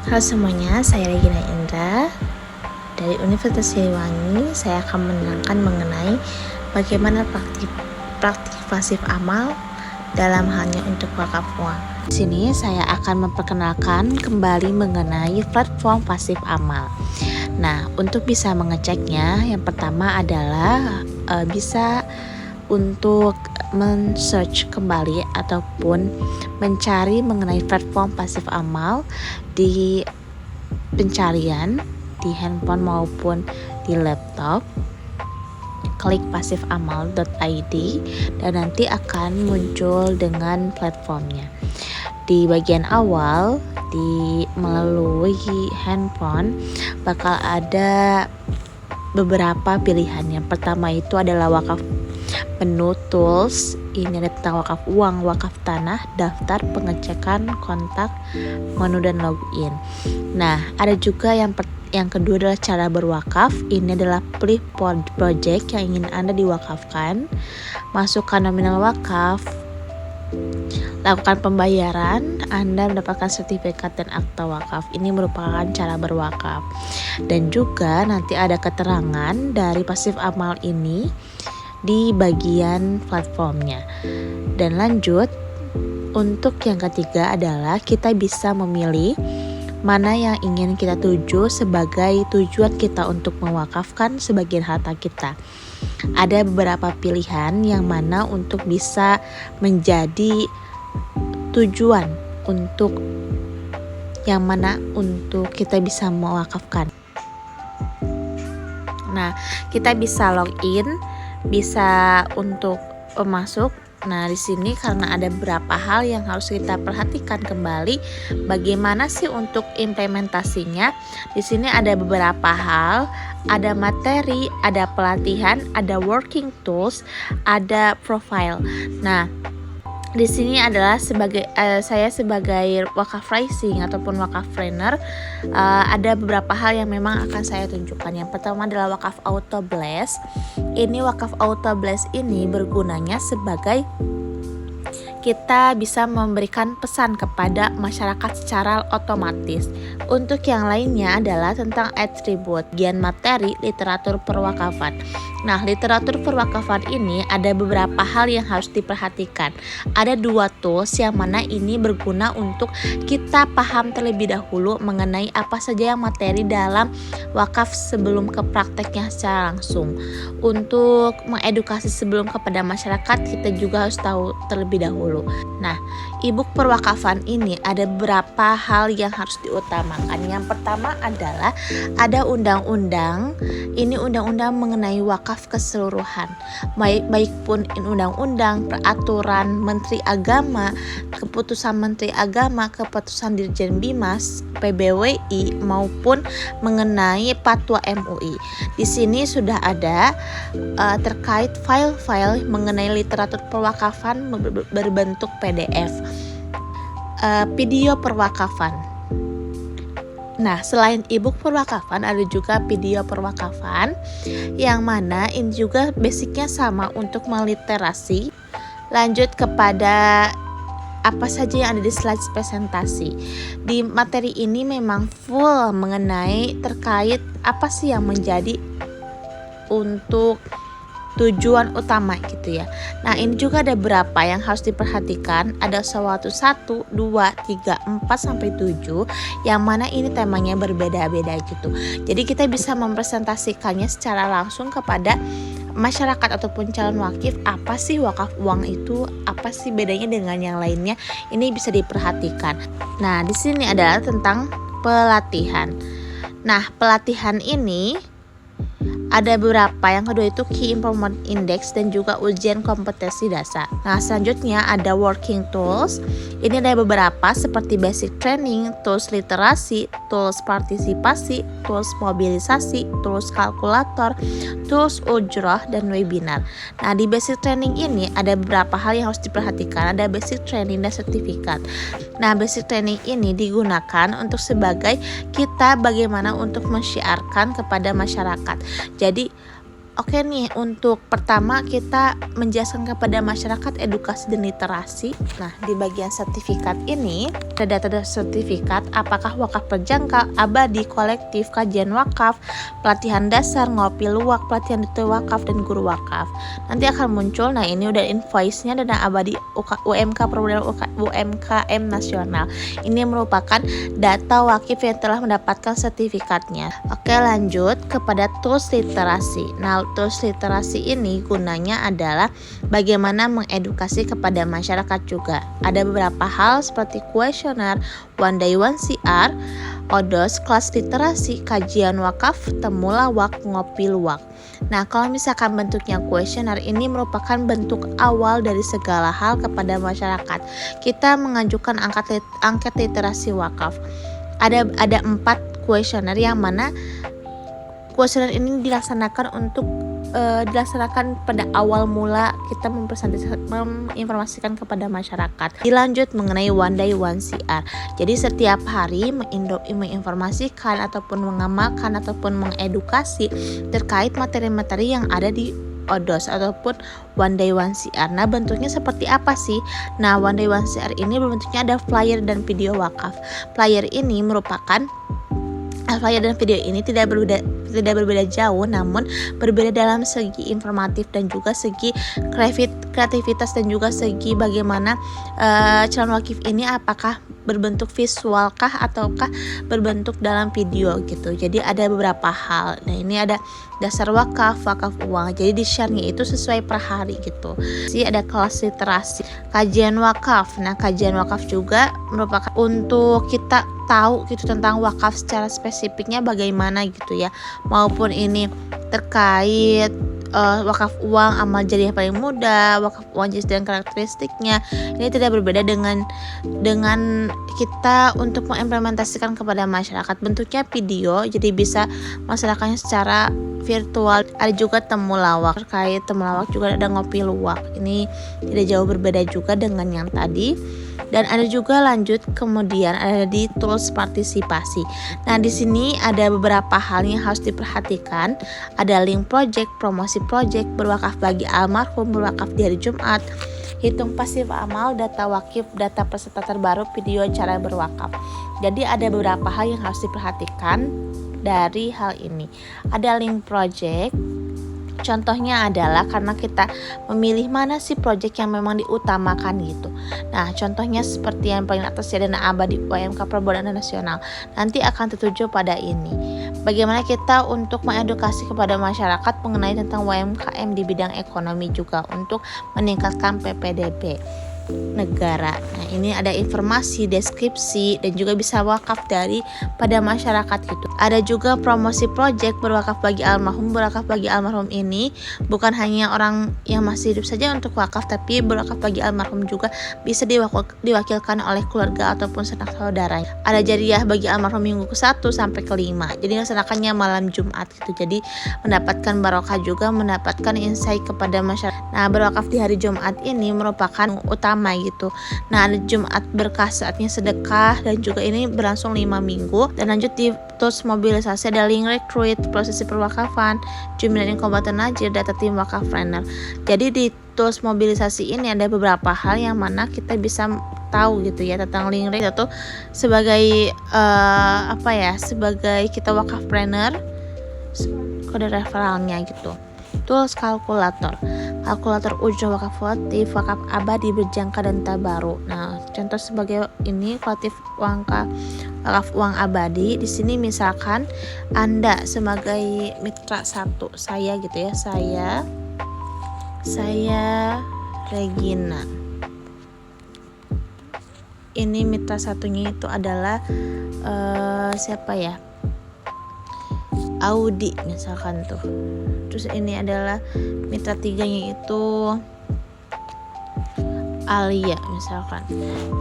Halo semuanya, saya Regina Indra dari Universitas Siliwangi. Saya akan menerangkan mengenai bagaimana praktik pasif amal dalam halnya untuk wakaf uang. Di sini saya akan memperkenalkan kembali mengenai platform pasif amal. Nah, untuk bisa mengeceknya, yang pertama adalah bisa untuk men-search kembali ataupun mencari mengenai platform pasif amal di pencarian di handphone maupun di laptop. Klik pasifamal.id dan nanti akan muncul dengan platformnya. Di bagian awal melalui handphone bakal ada beberapa pilihan. Yang pertama itu adalah wakaf. Menu tools ini ada tentang wakaf uang, wakaf tanah, daftar, pengecekan, kontak, menu dan login. Nah, ada juga yang kedua adalah cara berwakaf. Ini adalah pilih project yang ingin Anda diwakafkan, masukkan nominal wakaf, lakukan pembayaran, Anda mendapatkan sertifikat dan akta wakaf. Ini merupakan cara berwakaf. Dan juga nanti ada keterangan dari pasif amal ini di bagian platformnya. Dan lanjut, untuk yang ketiga adalah kita bisa memilih mana yang ingin kita tuju sebagai tujuan kita untuk mewakafkan sebagian harta kita. Ada beberapa pilihan yang mana untuk bisa menjadi tujuan untuk yang mana untuk kita bisa mewakafkan. Nah, kita bisa login, bisa untuk masuk. Nah, di sini karena ada beberapa hal yang harus kita perhatikan kembali, bagaimana sih untuk implementasinya. Di sini ada beberapa hal, ada materi, ada pelatihan, ada working tools, ada profile. Nah, di sini adalah saya sebagai wakaf rising ataupun wakaf planner, ada beberapa hal yang memang akan saya tunjukkan. Yang pertama adalah wakaf auto blast. Ini wakaf auto blast ini bergunanya sebagai kita bisa memberikan pesan kepada masyarakat secara otomatis. Untuk yang lainnya adalah tentang atribut, bagian materi, literatur perwakafan. Nah, literatur perwakafan ini ada beberapa hal yang harus diperhatikan. Ada 2 tools yang mana ini berguna untuk kita paham terlebih dahulu mengenai apa saja yang materi dalam wakaf sebelum ke prakteknya secara langsung. Untuk mengedukasi sebelum kepada masyarakat, kita juga harus tahu terlebih dahulu. Nah, e-book perwakafan ini ada beberapa hal yang harus diutamakan. Yang pertama adalah ada undang-undang. Ini undang-undang mengenai wakaf keseluruhan. Baik pun undang-undang, peraturan Menteri Agama, keputusan Menteri Agama, keputusan Dirjen Bimas, PBWI maupun mengenai Fatwa MUI. Di sini sudah ada terkait file-file mengenai literatur perwakafan berbentuk PDF. Video perwakafan. Nah, selain e-book perwakafan ada juga video perwakafan yang mana ini juga basicnya sama untuk meliterasi. Lanjut kepada apa saja yang ada di slide presentasi. Di materi ini memang full mengenai terkait apa sih yang menjadi untuk tujuan utama gitu ya. Nah, ini juga ada berapa yang harus diperhatikan. Ada suatu 1, 2, 3, 4 sampai 7 yang mana ini temanya berbeda-beda gitu. Jadi kita bisa mempresentasikannya secara langsung kepada masyarakat ataupun calon wakif, apa sih wakaf uang itu, apa sih bedanya dengan yang lainnya. Ini bisa diperhatikan. Nah, di sini adalah tentang pelatihan. Nah, pelatihan ini ada beberapa. Yang kedua itu Key Improvement Index dan juga ujian kompetensi dasar. Nah, selanjutnya ada working tools. Ini ada beberapa seperti basic training, tools literasi, tools partisipasi, tools mobilisasi, tools kalkulator, tools ujroh, dan webinar. Nah, di basic training ini ada beberapa hal yang harus diperhatikan. Ada basic training dan sertifikat. Nah, basic training ini digunakan untuk sebagai kita bagaimana untuk mensyiarkan kepada masyarakat. Jadi Oke nih, untuk pertama kita menjelaskan kepada masyarakat edukasi dan literasi. Nah, di bagian sertifikat ini ada data sertifikat apakah wakaf berjangka, abadi, kolektif, kajian wakaf, pelatihan dasar, ngopi luwak, pelatihan detail wakaf, dan guru wakaf. Nanti akan muncul, nah ini udah invoice-nya dana abadi UMK Permodalan UMKM Nasional. Ini merupakan data wakif yang telah mendapatkan sertifikatnya. Oke, lanjut kepada tools literasi. Nah, tools literasi ini gunanya adalah bagaimana mengedukasi kepada masyarakat juga. Ada beberapa hal seperti kuesioner, one day one CR, ODOS, kelas literasi, kajian wakaf, temu lawak, ngopi luwak. Nah, kalau misalkan bentuknya kuesioner, ini merupakan bentuk awal dari segala hal kepada masyarakat. Kita mengajukan angket literasi wakaf. Ada 4 kuesioner yang mana kuesioner ini dilaksanakan pada awal mula kita menginformasikan kepada masyarakat. Dilanjut mengenai one day one CR. Jadi setiap hari menginformasikan ataupun mengamalkan ataupun mengedukasi terkait materi-materi yang ada di ODOS ataupun one day one CR. Nah, bentuknya seperti apa sih? Nah, one day one CR ini bentuknya ada flyer dan video wakaf. Flyer dan video ini tidak berbeda jauh, namun berbeda dalam segi informatif dan juga segi kreativitas dan juga segi bagaimana calon wakif ini apakah berbentuk visualkah ataukah berbentuk dalam video gitu. Jadi ada beberapa hal. Nah, ini ada dasar wakaf uang. Jadi di share-nya itu sesuai per hari gitu. Jadi ada kelas literasi, kajian wakaf. Nah, kajian wakaf juga merupakan untuk kita tahu gitu tentang wakaf secara spesifiknya bagaimana gitu ya. Maupun ini terkait wakaf uang amal jariah paling mudah, wakaf uang jenis dan karakteristiknya. Ini tidak berbeda dengan kita untuk mengimplementasikan kepada masyarakat. Bentuknya video, jadi bisa masyarakatnya secara virtual. Ada juga temu lawak. Terkait temu lawak juga ada ngopi luwak. Ini tidak jauh berbeda juga dengan yang tadi. Dan ada juga lanjut kemudian ada di tools partisipasi. Nah, di sini ada beberapa hal yang harus diperhatikan. Ada link project, promosi project, berwakaf bagi almarhum, berwakaf di hari Jumat, hitung pasif amal, data wakif, data peserta terbaru, video cara berwakaf. Jadi ada beberapa hal yang harus diperhatikan dari hal ini. Ada link project. Contohnya adalah karena kita memilih mana sih proyek yang memang diutamakan gitu. Nah, contohnya seperti yang paling atas ya, dana abadi UMK Permodalan Nasional. Nanti akan tertuju pada ini. Bagaimana kita untuk mengedukasi kepada masyarakat mengenai tentang UMKM di bidang ekonomi juga untuk meningkatkan PPDB negara. Nah, ini ada informasi, deskripsi, dan juga bisa wakaf pada masyarakat gitu. Ada juga promosi project berwakaf bagi almarhum. Berwakaf bagi almarhum ini bukan hanya orang yang masih hidup saja untuk wakaf, tapi berwakaf bagi almarhum juga bisa diwakilkan oleh keluarga ataupun sanak saudara. Ada jariah bagi almarhum minggu ke-1 sampai ke-5. Jadi laksanakannya malam Jumat gitu. Jadi mendapatkan barokah juga, mendapatkan insight kepada masyarakat. Nah, berwakaf di hari Jumat ini merupakan utama gitu. Nah, ada Jumat berkah saatnya sedekah, dan juga ini berlangsung 5 minggu. Dan lanjut di tools mobilisasi ada link recruit, prosesi perwakafan, jaminan kombatan najir, data tim wakaf planner. Jadi di tools mobilisasi ini ada beberapa hal yang mana kita bisa tahu gitu ya tentang link recruit itu sebagai sebagai kita wakaf planner, kode referralnya gitu. Tools kalkulator ujroh wakaf kolektif, wakaf abadi berjangka dan tabaru. Nah, contoh sebagai ini kolektif wakaf uang abadi. Di sini misalkan Anda sebagai mitra 1, saya gitu ya, saya Regina. Ini mitra satunya itu adalah siapa ya? Audi misalkan tuh. Terus ini adalah mitra 3-nya itu Alia misalkan.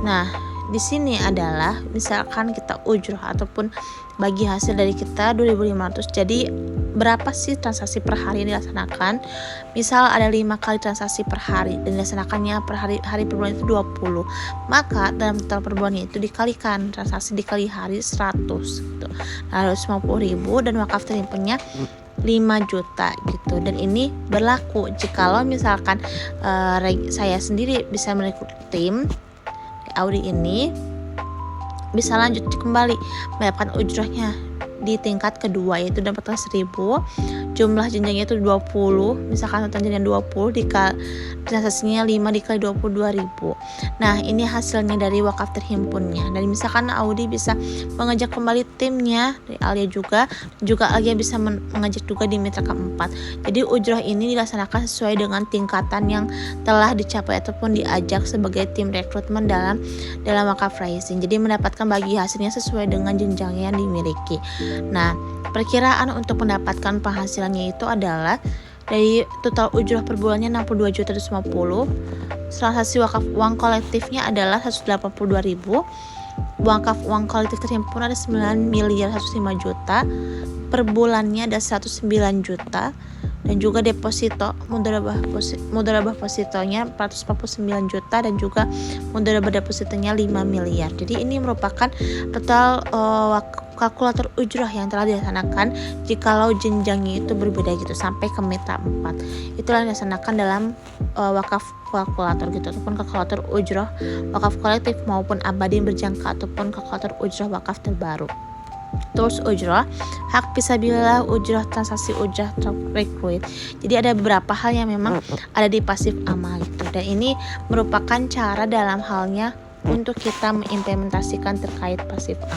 Nah, di sini adalah misalkan kita ujroh ataupun bagi hasil dari kita 2.500. Jadi berapa sih transaksi per hari yang dilaksanakan? Misal ada 5 kali transaksi per hari dan dilaksanakannya per hari per bulan itu 20. Maka dalam total per bulannya itu dikalikan transaksi dikali hari 100 gitu. Nah, 150.000 dan wakaf terimanya 5 juta gitu. Dan ini berlaku jikalau misalkan saya sendiri bisa merekrut tim di Audi ini, bisa lanjut kembali mendapatkan ujrahnya di tingkat kedua, yaitu dapatkan 1000, jumlah jenjangnya itu 20, misalkan total jenjang 20 transaksinya 5 dikali 22.000. Nah, ini hasilnya dari wakaf terhimpunnya. Dan misalkan Audi bisa mengajak kembali timnya dari Alia juga Alia bisa mengajak juga di mitra keempat. Jadi ujrah ini dilaksanakan sesuai dengan tingkatan yang telah dicapai ataupun diajak sebagai tim rekrutmen dalam wakaf rising. Jadi mendapatkan bagi hasilnya sesuai dengan jenjangnya yang dimiliki. Nah, perkiraan untuk mendapatkan penghasilannya itu adalah dari total ujrah per bulannya 62.250. Transaksi wakaf uang kolektifnya adalah 182.000. Wakaf uang kolektif terhimpun ada 9.105 juta. Per bulannya ada 109 juta. Dan juga deposito mudharabah depositonya 449 juta dan juga mudharabah depositonya 5 miliar. Jadi ini merupakan total kalkulator ujrah yang telah dilaksanakan jikalau jenjangnya itu berbeda gitu sampai ke mitra 4. Itulah yang dilaksanakan dalam wakaf kalkulator gitu, ataupun kalkulator ujrah wakaf kolektif maupun abadi berjangka ataupun kalkulator ujrah wakaf terbaru. Terus ujrah, hak fisabilillah, ujrah transaksi, ujrah rekrut. Jadi ada beberapa hal yang memang ada di pasif amal gitu. Dan ini merupakan cara dalam halnya untuk kita mengimplementasikan terkait pasif amal.